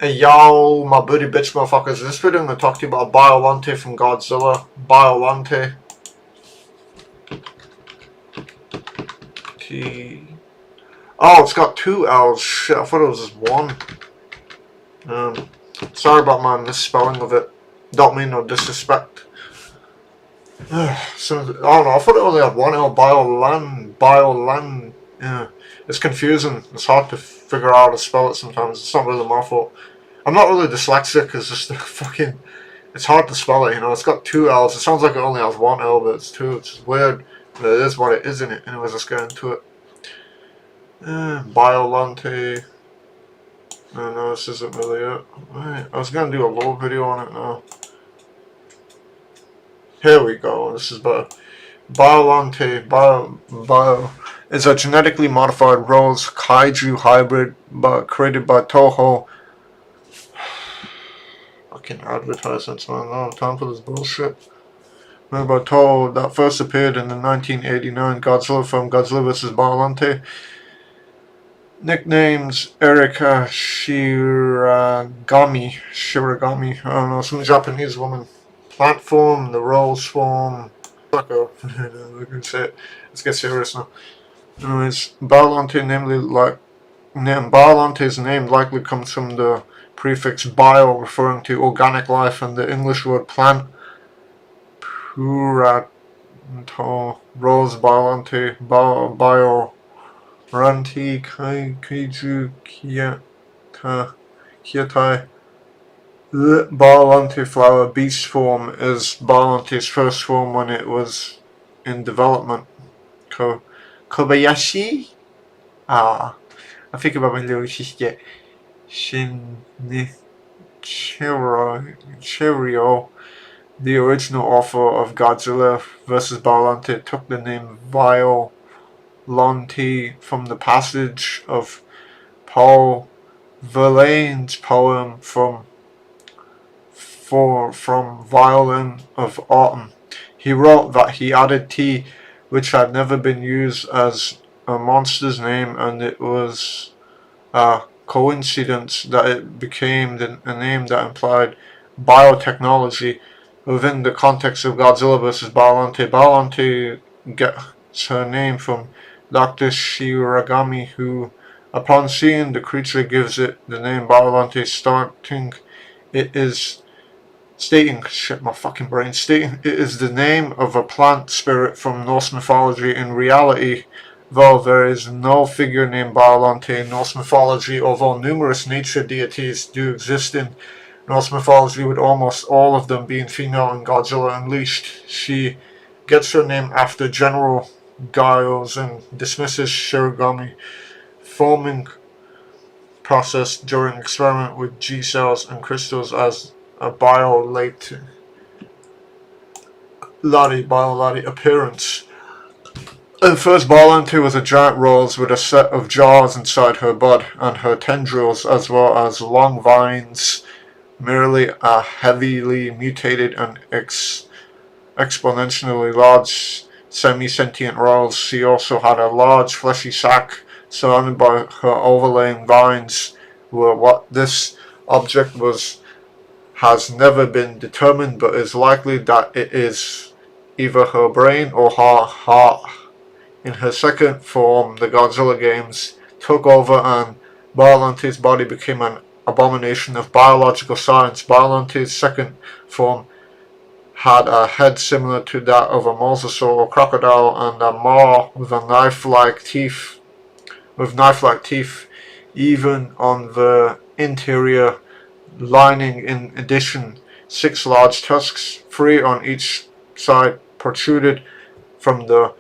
Hey yo, my booty bitch motherfuckers. In this video I'm going to talk to you about Biollante from Godzilla. Biollante. Oh, it's got two L's. Shit, I thought it was just one. Sorry about my misspelling of it. Don't mean no disrespect. So, I don't know, I thought it only had one L. Biollante. Yeah, it's confusing. It's hard to figure out how to spell it sometimes. It's not really my fault. I'm not really dyslexic, it's just it's hard to spell it, you know. It's got two L's. It sounds like it only has one L, but it's two. It's just weird, but it is what it is, isn't it? Anyways, let's get into it. Biollante. No, this isn't really it. Right, I was going to do a little video on it now. Here we go. This is Biollante. Bio is a genetically modified rose kaiju hybrid created by Toho. Fucking advertisements, man. I don't have time for this bullshit. Made by Toho that first appeared in the 1989 Godzilla film Godzilla vs. Biollante. Nicknames Erika Shiragami. I don't know, some Japanese woman. Plant form, the rose form. Let's get serious now. Anyways, Biollante's name likely comes from the prefix bio, referring to organic life, and the English word plant. Purato, rose Biollante, Ranti Kaiju Kyatai. The Biollante flower beast form is Biollante's first form when it was in development. Kobayashi? I think about my little sister Shinichiro, the original author of Godzilla vs. Biollante, took the name Biollante from the passage of Paul Verlaine's poem from Violin of Autumn. He wrote that he added T, which had never been used as a monster's name, and it was a coincidence that it became a name that implied biotechnology within the context of Godzilla vs. Biollante. Biollante gets her name from Dr. Shiragami, who, upon seeing the creature, gives it the name Biollante, stating it is the name of a plant spirit from Norse mythology. In reality, though, there is no figure named Biollante in Norse mythology, although numerous nature deities do exist in Norse mythology, with almost all of them being female in Godzilla Unleashed. She gets her name after General Giles and dismisses Shiragami forming process during experiment with G cells and crystals as a biollante appearance. The first Biollante was a giant rose with a set of jaws inside her bud and her tendrils, as well as long vines, merely a heavily mutated and exponentially large semi-sentient rose. She also had a large fleshy sac surrounded by her overlaying vines. What this object was has never been determined, but is likely that it is either her brain or her heart. In her second form, the Godzilla games took over and Biollante's body became an abomination of biological science. Biollante's second form had a head similar to that of a mosasaur or crocodile and a maw with knife-like teeth. Even on the interior lining. In addition, 6 large tusks, 3 on each side, protruded from the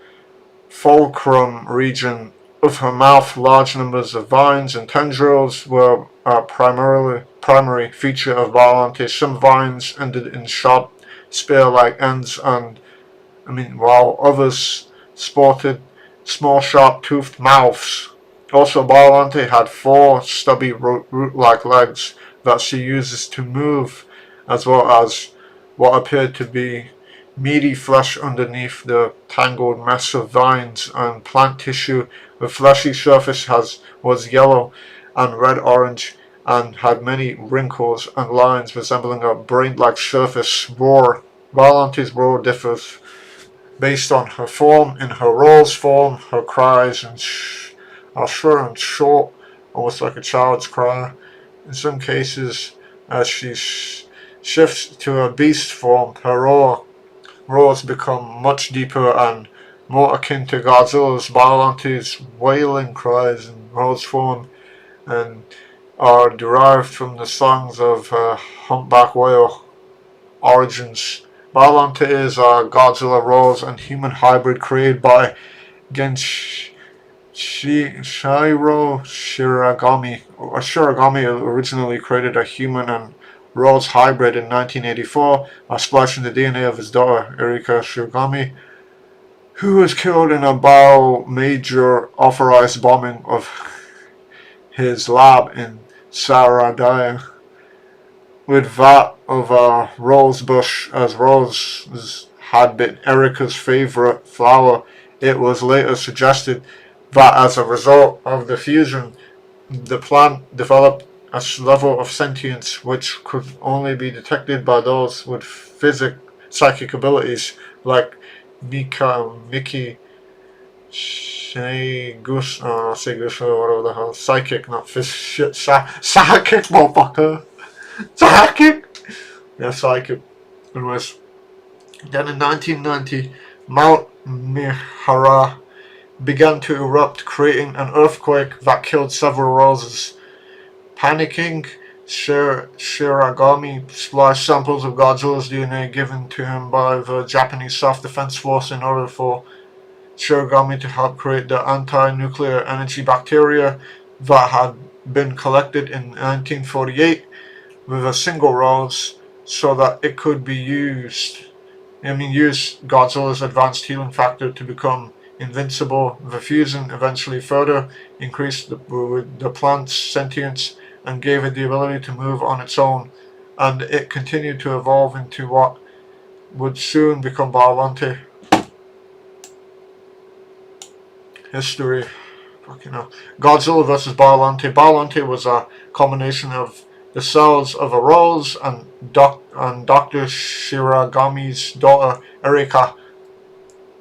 fulcrum region of her mouth. Large numbers of vines and tendrils were a primary feature of Biollante. Some vines ended in sharp spear-like ends, while others sported small sharp-toothed mouths. Also, Biollante had 4 stubby root-like legs that she uses to move, as well as what appeared to be meaty flesh underneath the tangled mess of vines and plant tissue. The fleshy surface was yellow and red-orange, and had many wrinkles and lines resembling a brain-like surface. Biolante's roar differs based on her form. In her roar's form, her cries are short and short, almost like a child's cry. In some cases, as she shifts to a beast form, her roars become much deeper and more akin to Godzilla's. Biolante's wailing cries in roar's form and are derived from the songs of humpback whale origins. Biollante is a Godzilla roars and human hybrid created by Genshiro Shiragami. Shiragami originally created a human and roars hybrid in 1984 by splicing the DNA of his daughter, Erika Shiragami, who was killed in a major authorized bombing of his lab in Saradaya. With that of a rose bush, as roses had been Erika's favorite flower. It was later suggested that as a result of the fusion, the plant developed a level of sentience which could only be detected by those with psychic abilities like Mickey Gus, or whatever the hell, psychic, not shit, psychic, motherfucker. Psychic! Yeah, psychic. Anyways, then in 1990, Mount Mihara began to erupt, creating an earthquake that killed several roses. Panicking, Shiragami spliced samples of Godzilla's DNA given to him by the Japanese Self-Defense Force in order for Shiragami to help create the anti-nuclear energy bacteria that had been collected in 1948 with a single rose so that it could be use Godzilla's advanced healing factor to become invincible. The fusion eventually further increased the plant's sentience and gave it the ability to move on its own, and it continued to evolve into what would soon become Biollante. History. Fucking hell. Godzilla vs. Biollante. Biollante was a combination of the cells of a rose and Dr. Shiragami's daughter, Erika.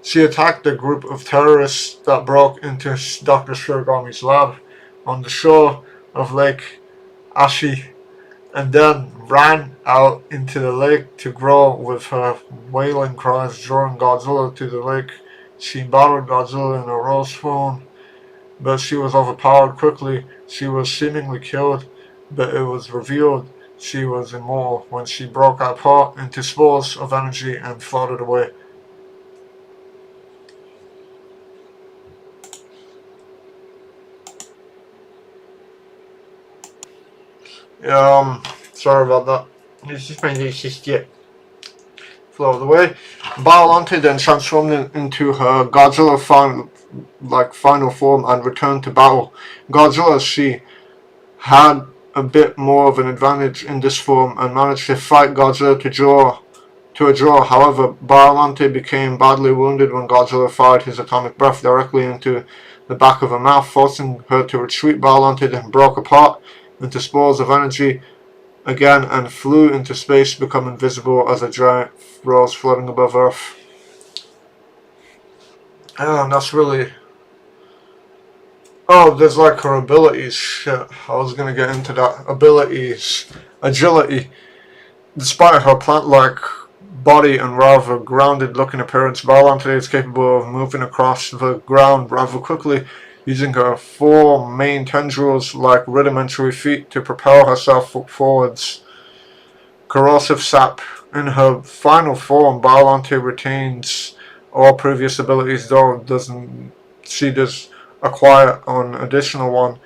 She attacked a group of terrorists that broke into Dr. Shiragami's lab on the shore of Lake Ashi and then ran out into the lake to grow with her wailing cries, drawing Godzilla to the lake. She battled Godzilla in a rose form, but she was overpowered quickly. She was seemingly killed, but it was revealed she was immortal when she broke apart into spores of energy and floated away. Sorry about that. It's just my shit. Floated away. Biollante then transformed into her Godzilla final form and returned to battle. Godzilla, she had a bit more of an advantage in this form and managed to fight Godzilla to a draw. However, Biollante became badly wounded when Godzilla fired his atomic breath directly into the back of her mouth, forcing her to retreat. Biollante then broke apart into spores of energy again and flew into space, becoming visible as a giant rose floating above Earth. And that's really... Oh, there's like her abilities. Shit, I was gonna get into that. Abilities. Agility. Despite her plant-like body and rather grounded-looking appearance, Biollante is capable of moving across the ground rather quickly, using her four main tendrils like rudimentary feet to propel herself forwards. Corrosive sap. In her final form, Biollante retains all previous abilities, though she does acquire an additional one,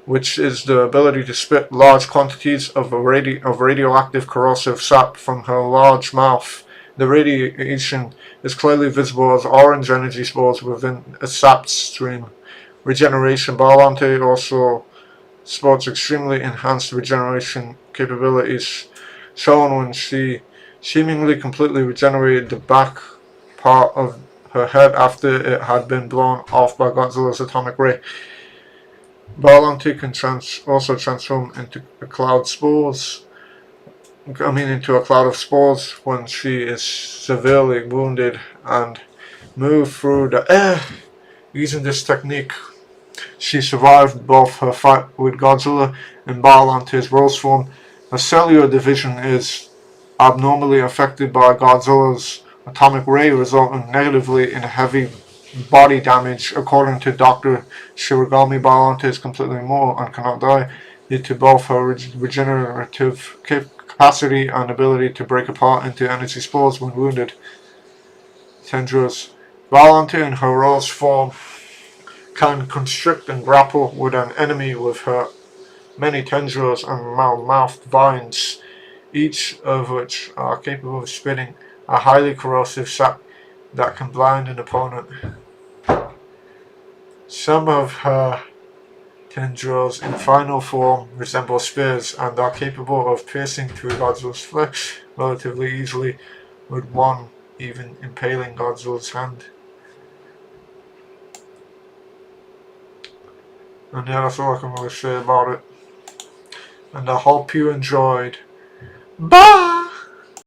which is the ability to spit large quantities of radioactive corrosive sap from her large mouth. The radiation is clearly visible as orange energy spores within a sap stream. Regeneration. Biollante also sports extremely enhanced regeneration capabilities, shown when she seemingly completely regenerated the back part of her head after it had been blown off by Godzilla's atomic ray. biollante can also transform into into a cloud of spores when she is severely wounded and move through the air. Using this technique, she survived both her fight with Godzilla and Biolante's rose form. Her cellular division is abnormally affected by Godzilla's atomic ray, resulting negatively in heavy body damage. According to Dr. Shirogami, Biollante is completely immortal and cannot die due to both her regenerative capacity and ability to break apart into energy spores when wounded. Tendrils. Biollante in her rose form can constrict and grapple with an enemy with her many tendrils and mouthed vines, each of which are capable of spitting a highly corrosive sap that can blind an opponent. Some of her tendrils in final form resemble spears and are capable of piercing through Godzilla's flesh relatively easily, with one even impaling Godzilla's hand. And yeah, that's all I can really say about it. And I hope you enjoyed. Bye!